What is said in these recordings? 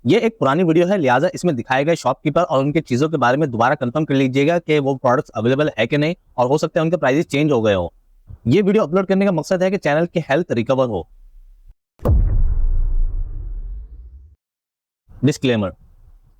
ये एक पुरानी वीडियो है, लिहाजा इसमें दिखाए गए शॉपकीपर और उनके चीजों के बारे में दोबारा कंफर्म कर लीजिएगा कि वो प्रोडक्ट्स अवेलेबल है कि नहीं, और हो सकता है उनके प्राइसेस चेंज हो गए हो। ये वीडियो अपलोड करने का मकसद है कि चैनल की हेल्थ रिकवर हो। डिस्क्लेमर: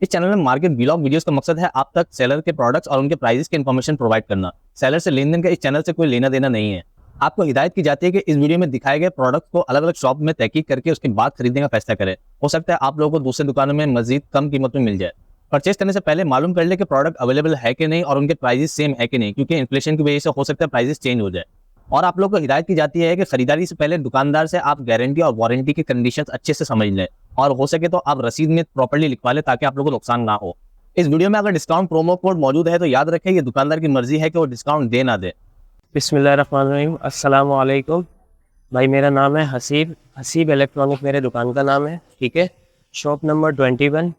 इस चैनल में मार्केट व्लॉग वीडियोस का मकसद है आप तक सेलर के प्रोडक्ट्स और उनके प्राइसेस की इंफॉर्मेशन प्रोवाइड करना। सेलर से लेन देन का इस चैनल से कोई लेना देना नहीं है। आपको हिदायत की जाती है कि इस वीडियो में दिखाए गए प्रोडक्ट्स को अलग अलग शॉप में तहकीक करके उसके बाद खरीदने का फैसला करें। हो सकता है आप लोगों को दूसरी दुकानों में मजीद कम कीमत में मिल जाए। परचेस करने से पहले मालूम कर ले कि प्रोडक्ट अवेलेबल है कि नहीं और उनके प्राइसेस सेम है कि नहीं, क्योंकि इन्फ्लेशन की वजह से हो सकता है प्राइसेस चेंज हो जाए। और आप लोगों को हिदायत की जाती है कि खरीदारी से पहले दुकानदार से आप गारंटी और वारंटी की कंडीशंस अच्छे से समझ लें, और हो सके तो आप रसीद में प्रॉपर्ली लिखवा लें ताकि आप लोगों को नुकसान ना हो। इस वीडियो में अगर डिस्काउंट प्रोमो कोड मौजूद है तो याद रखें ये दुकानदार की मर्जी है कि वो डिस्काउंट दे ना दे। बिस्मिल्लाहिर्रहमानिर्रहीम, अस्सलाम वालेकुम। भाई मेरा नाम है हसीब इलेक्ट्रॉनिक मेरे दुकान का नाम है, ठीक है। Shop number 21,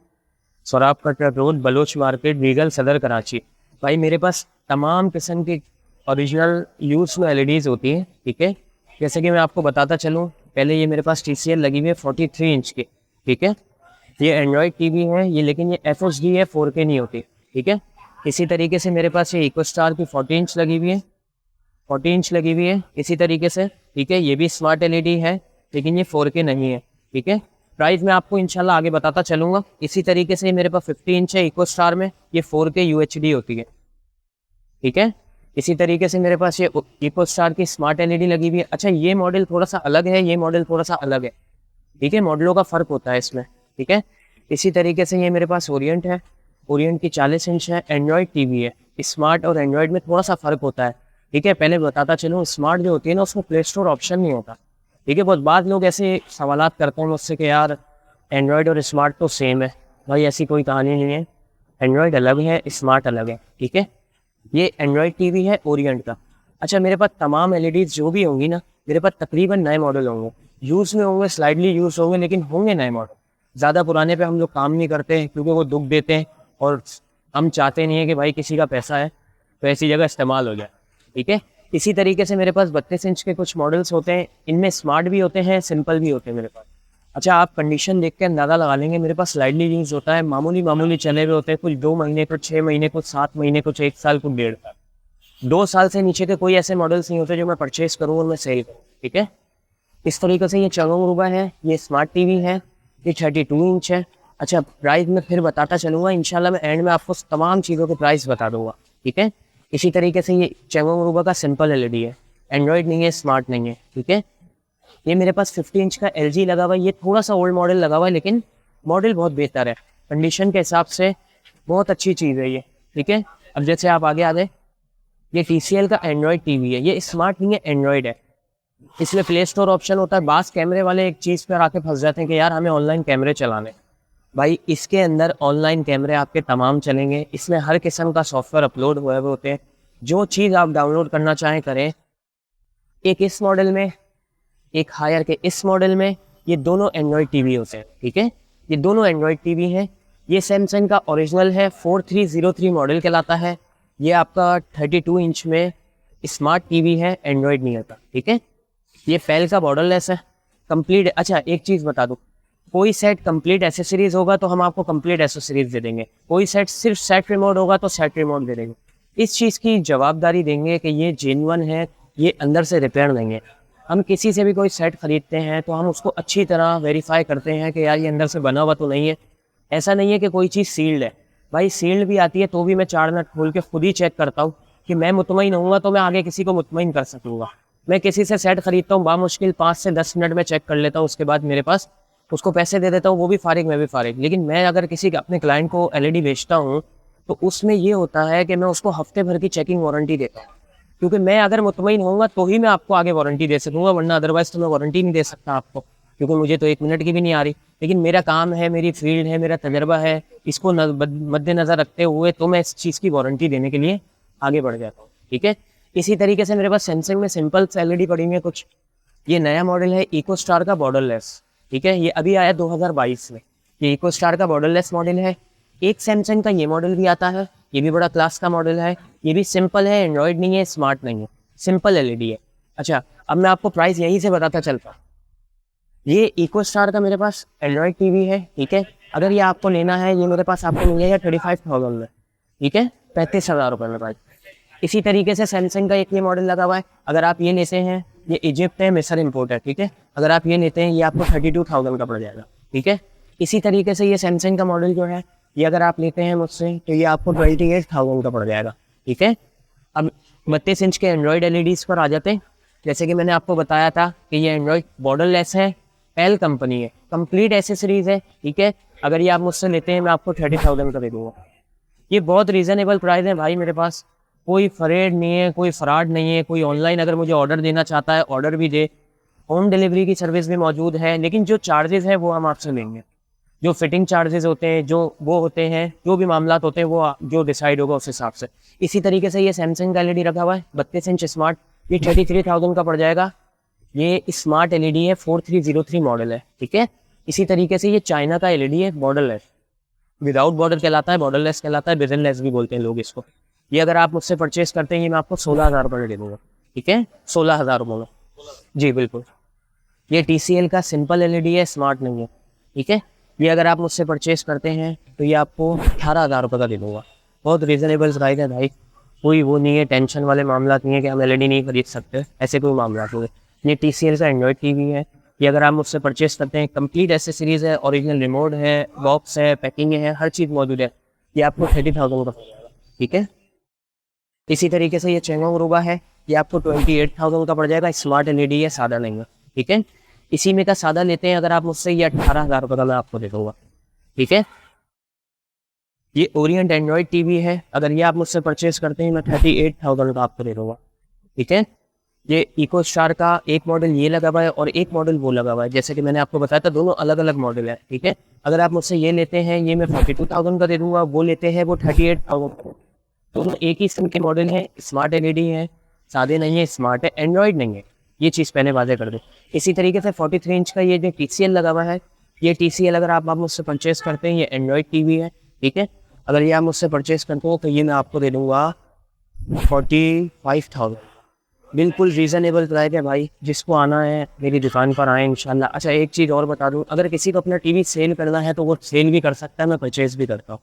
Sohrab Katra road, Baloch market, Regal Saddar, Karachi. भाई मेरे पास तमाम किस्म की ओरिजिनल यूज़ में एलईडीज़ होती हैं, ठीक है। जैसे कि मैं आपको बताता चलूँ, पहले ये मेरे पास TCL लगी हुई है 43 इंच की, ठीक है। ये एंड्रॉयड टीवी है ये, लेकिन ये FHD है, 4K नहीं होती, ठीक है। इसी तरीके से मेरे पास ये इकोस्टार की 40 इंच लगी हुई है, 40 इंच लगी हुई है इसी तरीके से, ठीक है। ये भी स्मार्ट एलईडी है लेकिन ये 4K नहीं है, ठीक है। प्राइस मैं आपको इंशाल्लाह आगे बताता चलूँगा। इसी तरीके से मेरे पास 50 इंच है इको स्टार में, ये 4K UHD होती है, ठीक है। इसी तरीके से मेरे पास ये इको स्टार की स्मार्ट एलईडी लगी हुई है। अच्छा, ये मॉडल थोड़ा सा अलग है, ये मॉडल थोड़ा सा अलग है, ठीक है। मॉडलों का फ़र्क होता है इसमें, ठीक है। इसी तरीके से ये मेरे पास ओरिएंट है, ओरिएंट की 40 इंच है, एंड्रॉयड टीवी है। स्मार्ट और एंड्रॉयड में थोड़ा सा फ़र्क होता है, ठीक है। पहले बताता चलूँ, स्मार्ट जो होती है ना उसमें प्ले स्टोर ऑप्शन नहीं होता, ठीक है। बहुत बाद लोग ऐसे सवालात करते हैं मुझसे कि यार एंड्रॉयड और स्मार्ट तो सेम है। भाई ऐसी कोई कहानी नहीं है, एंड्रॉयड अलग है, स्मार्ट अलग है, ठीक है। ये एंड्रॉयड टीवी है ओरिएंट का। अच्छा, मेरे पास तमाम एलईडीज़ जो भी होंगी ना, मेरे पास तकरीबन नए मॉडल होंगे, यूज़ में होंगे, स्लाइडली यूज़ होंगे, लेकिन होंगे नए मॉडल। ज़्यादा पुराने पे हम लोग काम नहीं करते हैं क्योंकि वो दुख देते हैं, और हम चाहते नहीं है कि भाई किसी का पैसा है तो ऐसी जगह इस्तेमाल हो जाए, ठीक है। इसी तरीके से मेरे पास 32 इंच के कुछ मॉडल्स होते हैं, इनमें स्मार्ट भी होते हैं, सिंपल भी होते हैं मेरे पास। अच्छा, आप कंडीशन देख के अंदाज़ा लगा लेंगे, मेरे पास स्लाइडली यूज़ होता है, मामूली चले हुए होते हैं, कुछ 2 महीने, कुछ 6 महीने, कुछ 7 महीने, कुछ 1 साल, कुछ 1.5 साल। 2 साल से नीचे के कोई ऐसे मॉडल्स नहीं होते जो मैं परचेस करूँ और मैं सेल करूँ, ठीक है। इस तरीके से ये चंगोंग है, ये स्मार्ट टीवी है, ये 32 इंच है। अच्छा, प्राइस में फिर बताता चलूँगा इंशाल्लाह, मैं एंड में आपको तमाम चीज़ों के प्राइस बता दूँगा, ठीक है। इसी तरीके से ये चंगोंग का सिंपल एलईडी है, एंड्रॉयड नहीं है, स्मार्ट नहीं है, ठीक है। ये मेरे पास 50 इंच का LG लगा हुआ है, ये थोड़ा सा ओल्ड मॉडल लगा हुआ है लेकिन मॉडल बहुत बेहतर है, कंडीशन के हिसाब से बहुत अच्छी चीज़ है ये, ठीक है। अब जैसे आप आगे आ जाए, ये TCL का एंड्रॉयड टीवी है, ये स्मार्ट नहीं है, एंड्रॉयड है। इसमें प्ले स्टोर ऑप्शन होता है। बास कैमरे वाले एक चीज़ पर आके फंस जाते हैं कि यार हमें ऑनलाइन कैमरे चलाने। भाई इसके अंदर ऑनलाइन कैमरे आपके तमाम चलेंगे, इसमें हर किस्म का सॉफ्टवेयर अपलोड हुए हुए होते हैं, जो चीज़ आप डाउनलोड करना चाहें करें। एक इस मॉडल में, एक हायर के इस मॉडल में, ये दोनों एंड्रॉयड टीवी होते हैं, ठीक है। ये दोनों एंड्रॉयड टीवी हैं। ये सैमसंग का ओरिजिनल है, 4303 मॉडल कहलाता है। ये आपका 32 इंच में स्मार्ट टीवी है, एंड्रॉयड नहीं आता, ठीक है। ये फैल का बॉर्डरलेस है, कंप्लीट। अच्छा, एक चीज़ बता दूँ, कोई सेट कंप्लीट एसेसरीज होगा तो हम आपको कंप्लीट एसेसरीज दे देंगे, कोई सेट सिर्फ सेट रिमोट होगा तो सेट रिमोट दे देंगे। इस चीज़ की जवाबदारी देंगे कि ये जेन्युइन है, ये अंदर से रिपेयर देंगे। हम किसी से भी कोई सेट खरीदते हैं तो हम उसको अच्छी तरह वेरीफाई करते हैं कि यार ये अंदर से बना हुआ तो नहीं है। ऐसा नहीं है कि कोई चीज़ सील्ड है, भाई सील्ड भी आती है तो भी मैं 4 नट खोल के खुद ही चेक करता हूँ कि मैं मुतमईन होऊंगा तो मैं आगे किसी को मुतमईन कर सकूँगा। मैं किसी से सेट खरीदता हूँ, बामुश्किल 5 से 10 मिनट में चेक कर लेता हूँ, उसके बाद मेरे पास उसको पैसे दे देता हूँ, वो भी फारिग, मैं भी फारिग। लेकिन मैं अगर किसी अपने क्लाइंट को एलईडी बेचता हूँ तो उसमें ये होता है कि मैं उसको हफ्ते भर की चेकिंग वारंटी देता हूँ, क्योंकि मैं अगर मुतमईन होऊंगा तो ही मैं आपको आगे वारंटी दे सकूँगा, वरना अदरवाइज तो मैं वारंटी नहीं दे सकता आपको, क्योंकि मुझे तो 1 मिनट की भी नहीं आ रही। लेकिन मेरा काम है, मेरी फील्ड है, मेरा तजर्बा है, इसको मद्देनज़र रखते हुए तो मैं इस चीज़ की वारंटी देने के लिए आगे बढ़ जाता हूँ, ठीक है। इसी तरीके से मेरे पास सैमसंग में सिंपल एलईडी पड़ी हुई है कुछ। ये नया मॉडल है इको स्टार का बॉर्डरलेस, ठीक है। ये अभी आया 2022 में, ये इको स्टार का बॉर्डरलेस मॉडल है। एक सैमसंग का ये मॉडल भी आता है, ये भी बड़ा क्लास का मॉडल है, ये भी सिंपल है, एंड्रॉयड नहीं है, स्मार्ट नहीं है, सिंपल एलईडी है। अच्छा, अब मैं आपको प्राइस यहीं से बताता चलता। ये इको स्टार का मेरे पास एंड्रॉयड टीवी है, ठीक है। अगर ये आपको लेना है, ये मेरे पास आपको मिलेगा 35,000 में, ठीक है, 35,000 रुपये में भाई। इसी तरीके से सैमसंग का एक ये मॉडल लगा हुआ है, अगर आप ये लेते हैं, ये इजिप्ट है, मिस्र इम्पोर्ट है, ठीक है, अगर आप ये लेते हैं ये आपको 32,000 का पड़ जाएगा, ठीक है। इसी तरीके से ये सैमसंग का मॉडल जो है, ये अगर आप लेते हैं मुझसे तो ये आपको 28,000 का पड़ जाएगा, ठीक है। अब 32 इंच के एंड्रॉयड एलईडीज़ पर आ जाते हैं। जैसे कि मैंने आपको बताया था कि ये एंड्रॉयड बॉर्डरलेस है, पेल कंपनी है, कंप्लीट एसेसरीज है, ठीक है। अगर ये आप मुझसे लेते हैं मैं आपको 30,000 का दे दूँगा। ये बहुत रीज़नेबल प्राइस है भाई, मेरे पास कोई फ्रॉड नहीं है, कोई फ्रॉड नहीं है। कोई ऑनलाइन अगर मुझे ऑर्डर देना चाहता है ऑर्डर भी दे, होम डिलीवरी की सर्विस भी मौजूद है, लेकिन जो चार्जेस है वो हम आपसे लेंगे। जो फिटिंग चार्जेस होते हैं, जो वो होते हैं, जो भी मामलात होते हैं वो जो डिसाइड होगा उस हिसाब से। इसी तरीके से ये सैमसंग का एलईडी रखा हुआ है 32 इंच स्मार्ट, ये 33,000 का पड़ जाएगा। ये स्मार्ट एलईडी है, 4303 मॉडल है, ठीक है। इसी तरीके से ये चाइना का एलईडी है, बॉर्डरलेस, विदाउट बॉर्डर कहलाता है, बॉर्डरलेस कहलाता है, विजनलेस भी बोलते हैं लोग इसको। ये अगर आप मुझसे परचेस करते हैं ये मैं आपको 16,000 रुपये दे दूँगा, ठीक है, 16,000 रुपये में। जी बिल्कुल। ये TCL का सिंपल एलईडी है, स्मार्ट नहीं है, ठीक है। ये अगर आप मुझसे परचेस करते हैं तो ये आपको 18,000 रुपये का दे दूँगा। बहुत रीज़नेबल प्राइस है भाई, कोई वो नहीं है, टेंशन वाले मामला नहीं है कि हम एलईडी नहीं खरीद सकते, ऐसे कोई मामला नहीं है। ये TCL का एंड्रॉयड टीवी है, ये अगर आप मुझसे परचेस करते हैं, कंप्लीट एसेसरीज़ है, ओरिजिनल रिमोट है, बॉक्स है, पैकिंग है, हर चीज़ मौजूद है, ये आपको 30,000 का पड़ जाएगा, ठीक है। इसी तरीके से ये चेंगोंग रूबा है, ये आपको 28,000 का पड़ जाएगा, स्मार्ट एलईडी है, सादा नहीं है, ठीक है। इसी में का सादा लेते हैं अगर आप मुझसे, ये 18,000 रुपये का मैं आपको दे दूँगा, ठीक है। ये ओरिएंट एंड्रॉयड टीवी है, अगर ये आप मुझसे परचेस करते हैं मैं 38,000 का आपको दे दूँगा, ठीक है। ये इको स्टार का एक मॉडल ये लगा हुआ है और एक मॉडल वो लगा हुआ है, जैसे कि मैंने आपको बताया था दोनों अलग अलग मॉडल है, ठीक है। अगर आप मुझसे ये लेते हैं ये मैं 42,000 का दे दूँगा, वो लेते हैं वो 38,000। दोनों एक ही किस्म के मॉडल है, स्मार्ट एलईडी है, सादे नहीं है, स्मार्ट है, एंड्रॉयड नहीं है, ये चीज़ पहले वादे कर दो। इसी तरीके से 43 इंच का ये जो TCL लगा हुआ है, ये TCL अगर आप मुझसे परचेस करते हैं, ये एंड्रॉयड टीवी है, ठीक है। अगर ये आप मुझसे परचेस करते हो तो ये मैं आपको दे दूँगा 45,000। बिल्कुल रीज़नेबल प्राइस है भाई, जिसको आना है मेरी दुकान पर आए इंशाल्लाह। अच्छा एक चीज़ और बता दूँ, अगर किसी को अपना टीवी सेल करना है तो वो सेल भी कर सकता है, मैं परचेस भी करता हूँ।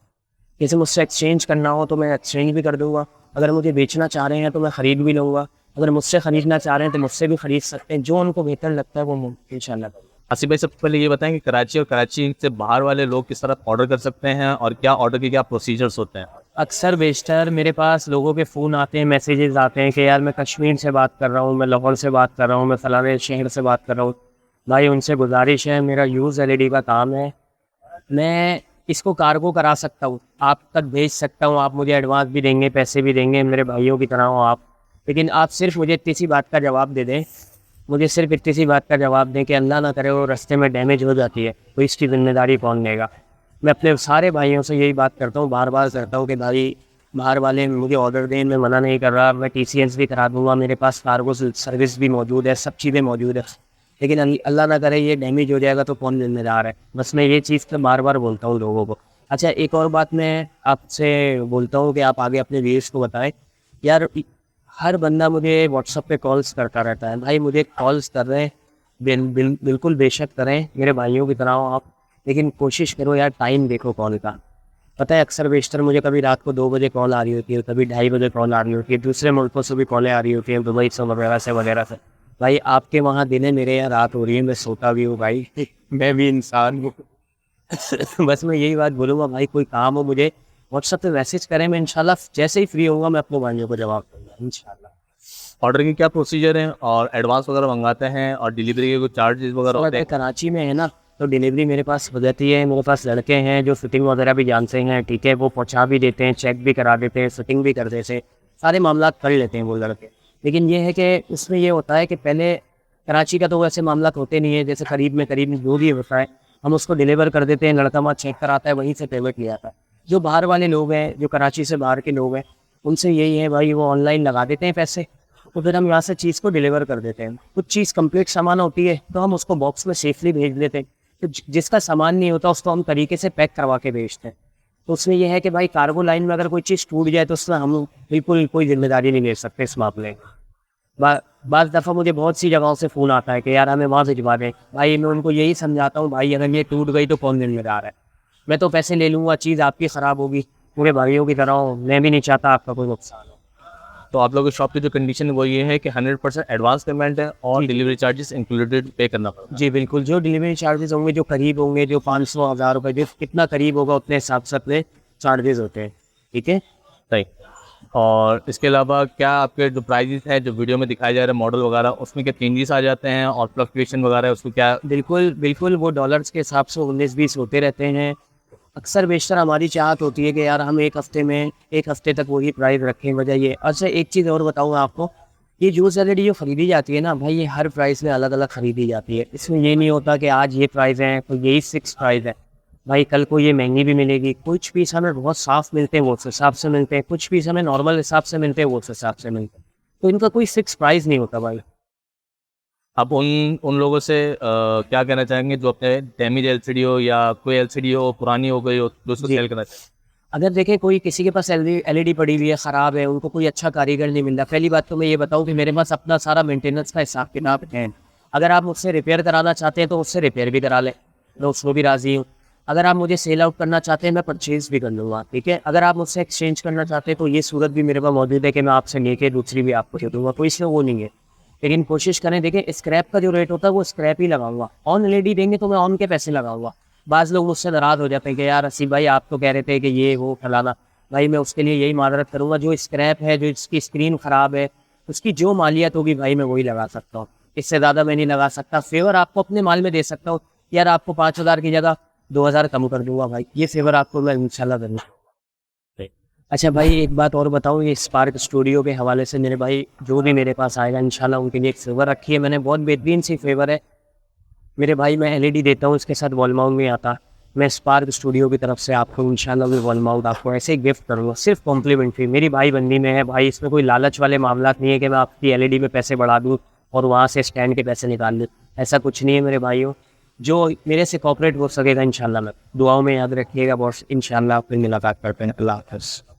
जैसे मुझसे एक्सचेंज करना हो तो मैं एक्सचेंज भी कर दूँगा, अगर मुझे बेचना चाह रहे हैं तो मैं ख़रीद भी लूँगा, अगर मुझसे ख़रीदना चाह रहे हैं तो मुझसे भी ख़रीद सकते हैं, जो उनको बेहतर लगता है वो इंशाल्लाह। आसिफ भाई, सबसे पहले ये बताएं कि कराची और कराची से बाहर वाले लोग किस तरह ऑर्डर कर सकते हैं और क्या ऑर्डर के क्या प्रोसीजर्स होते हैं? अक्सर बेशतर मेरे पास लोगों के फ़ोन आते हैं, मैसेजेस आते हैं कि यार मैं कश्मीर से बात कर रहा हूँ, मैं लाहौर से बात कर रहा हूँ, मैं फ़लाने शहर से बात कर रहा हूँ। भाई उनसे गुजारिश है, मेरा यूज़ एलईडी का काम है, मैं इसको कार्गो करा सकता हूँ, आप तक भेज सकता हूँ, आप मुझे एडवांस भी देंगे, पैसे भी देंगे, मेरे भाइयों की तरह हो आप। लेकिन आप सिर्फ मुझे इतनी सी बात का जवाब दे दें, मुझे सिर्फ इतनी सी बात का जवाब दें कि अल्लाह ना करे वो रास्ते में डैमेज हो जाती है तो इसकी ज़िम्मेदारी कौन लेगा। मैं अपने सारे भाइयों से यही बात करता हूँ, बार बार करता हूँ कि भाई बाहर वाले मुझे ऑर्डर दें, मैं मना नहीं कर रहा, मैं TCS भी करा दूँगा, मेरे पास कार्गो सर्विस भी मौजूद है, सब चीज़ें मौजूद है, लेकिन अल्लाह ना करे ये डैमेज हो जाएगा तो कौन जिम्मेदार है। बस मैं ये चीज़ तो बार बार बोलता हूँ लोगों को। अच्छा एक और बात मैं आपसे बोलता हूँ कि आप आगे अपने व्यूअर्स को बताएं, यार हर बंदा मुझे व्हाट्सअप पे कॉल्स करता रहता है, भाई मुझे कॉल्स कर रहे हैं, बिल्कुल बेशक करें, मेरे भाइयों की तरह हो आप, लेकिन कोशिश करो यार टाइम देखो कॉल का। पता है अक्सर बेशतर मुझे कभी रात को 2 बजे कॉल आ रही होती है, कभी 2:30 बजे कॉल आ रही होती है, दूसरे मुल्कों से भी कॉलें आ रही होती हैं, दुबई से वगैरह से। भाई आपके वहाँ दिन है, मेरे यहाँ रात हो रही है, मैं सोता भी हूँ भाई मैं भी इंसान हूँ बस मैं यही बात बोलूँगा भाई, कोई काम हो मुझे व्हाट्सएप पे मैसेज करें, मैं इंशाल्लाह जैसे ही फ्री होऊंगा मैं अपने भाइयों को जवाब दूंगा इंशाल्लाह। ऑर्डर के क्या प्रोसीजर हैं और एडवांस वगैरह मंगाते हैं और डिलीवरी के कुछ चार्जेस वगैरह होते हैं? कराची में है ना तो डिलीवरी मेरे पास हो जाती है, मेरे पास लड़के हैं जो फिटिंग वगैरह भी जानते हैं, ठीक है, वो पहुँचा भी देते हैं, चेक भी करा देते हैं, फिटिंग भी कर देते हैं, सारे मामला कर लेते हैं वो लड़के। लेकिन ये है कि इसमें ये होता है कि पहले कराची का तो वैसे मामला होते नहीं है, जैसे करीब जो भी होता है हम उसको डिलीवर कर देते हैं, लड़का वहाँ चेक कराता है, वहीं से पेमेंट लिया आता है। जो बाहर वाले लोग हैं, जो कराची से बाहर के लोग हैं, उनसे यही है भाई वो ऑनलाइन लगा देते हैं पैसे, तो फिर हम यहाँ से चीज़ को डिलीवर कर देते हैं। कुछ चीज़ कंप्लीट सामान होती है तो हम उसको बॉक्स में सेफली भेज देते हैं, तो जिसका सामान नहीं होता उसको हम तरीके से पैक करवा के भेजते हैं। तो उसमें यह है कि भाई कार्गो लाइन में अगर कोई चीज़ टूट जाए तो उसमें हम बिल्कुल कोई जिम्मेदारी नहीं ले सकते इस मामले में। बाज़ दफ़ा मुझे बहुत सी जगहों से फ़ोन आता है कि यार हमें वहाँ भिजवा दें, भाई मैं उनको यही समझाता हूँ भाई अगर ये टूट गई तो कौन जिम्मेदार है, मैं तो पैसे ले लूँगा, चीज़ आपकी ख़राब होगी, पूरे भाइयों की तरह हो, मैं भी नहीं चाहता आपका कोई नुकसान हो। तो आप लोगों की शॉप की जो कंडीशन है वो ये है कि 100% एडवांस पेमेंट है और जी। डिलीवरी चार्जेस इंक्लूडेड पे करना पड़ेगा। जी बिल्कुल, जो डिलीवरी चार्जेस होंगे, जो करीब होंगे, जो 500 हज़ार रुपये, जो कितना करीब होगा उतने हिसाब से अपने चार्जेस होते हैं, ठीक है। सही। और इसके अलावा क्या आपके जो प्राइजेस हैं जो वीडियो में दिखाया जा रहा है मॉडल वगैरह, उसमें क्या चेंजेस आ जाते हैं और फ्लक्चुएशन वगैरह है उसको क्या? बिल्कुल बिल्कुल, वो डॉलर्स के हिसाब से 19-20 होते रहते हैं। अक्सर बेशतर हमारी चाहत होती है कि यार हम एक हफ्ते तक वही प्राइस रखें, वजह ये। अच्छा एक चीज़ और बताऊँगा आपको, ये जूस एलईडी जो ख़रीदी जाती है ना भाई, ये हर प्राइस में अलग अलग ख़रीदी जाती है। इसमें ये नहीं होता कि आज ये प्राइस है तो यही फिक्स प्राइस है भाई, कल को ये महंगी भी मिलेगी। कुछ पीस हमें बहुत साफ़ मिलते हैं वो उस हिसाब से मिलते हैं, कुछ पीस हमें नॉर्मल हिसाब से मिलते हैं वो उस हिसाब से मिलते हैं, तो इनका कोई फिक्स प्राइस नहीं होता भाई। आप उन उन लोगों से क्या कहना चाहेंगे जो अपने डैमेज एलसीडी हो या कोई एलसीडी हो पुरानी हो गई हो जो उसको जी। सेल करना चाहें? अगर देखें कोई किसी के पास एलईडी पड़ी हुई है, ख़राब है, उनको कोई अच्छा कारीगर नहीं मिल रहा, पहली बात तो मैं ये बताऊं कि मेरे पास अपना सारा मेंटेनेंस का हिसाब किताब है। अगर आप मुझसे रिपेयर कराना चाहते हैं तो उससे रिपेयर भी करा लें, मैं उसको भी राज़ी हूँ। अगर आप मुझे सेल आउट करना चाहते हैं मैं परचेज़ भी कर लूँगा, ठीक है। अगर आप मुझसे एक्सचेंज करना चाहते हैं तो ये सूरत भी मेरे पास मौजूद है कि मैं आपसे लेके दूसरी भी आपको दे दूँगा, कोई इसमें वो नहीं है। लेकिन कोशिश करें, देखें स्क्रैप का जो रेट होता है वो स्क्रैप ही लगाऊंगा, ऑन एलईडी देंगे तो मैं ऑन के पैसे लगाऊंगा। बाज़ लोग मुझसे नाराज़ हो जाते हैं कि यार हसीब भाई आप तो कह रहे थे कि ये वो फलाना, भाई मैं उसके लिए यही माजरत करूंगा, जो स्क्रैप है, जो इसकी स्क्रीन ख़राब है, उसकी जो मालियत होगी भाई मैं वही लगा सकता हूँ, इससे ज़्यादा मैं नहीं लगा सकता। फेवर आपको अपने माल में दे सकता हूँ, यार आपको 5,000 की जगह 2,000 कम कर दूंगा भाई, ये फेवर आपको मैं इंशाल्लाह करूँगा। अच्छा भाई एक बात और बताऊँ, ये स्पार्क स्टूडियो के हवाले से मेरे भाई जो भी मेरे पास आएगा इंशाल्लाह उनके लिए एक फेवर रखी है मैंने, बहुत बेहतरीन सी फेवर है मेरे भाई। मैं एलईडी देता हूँ, इसके साथ वॉल माउंट नहीं आता। मैं स्पार्क स्टूडियो की तरफ से आपको इंशाल्लाह भी वॉल माउंट आपको ऐसे ही गिफ्ट करूँगा, सिर्फ कॉम्प्लीमेंट्री। मेरी भाई बंदी में है भाई, इसमें कोई लालच वाले मामला नहीं है कि मैं आपकी एलईडी में पैसे बढ़ा दूँ और वहाँ से स्टैंड के पैसे निकाल लूँ, ऐसा कुछ नहीं है मेरे भाइयों। जो मेरे से कॉपरेट हो सकेगा इंशाल्लाह, मैं दुआओं में याद रखिएगा बॉस, इंशाल्लाह फिर मुलाकात करते हैं। अल्लाह हाफ़िज़।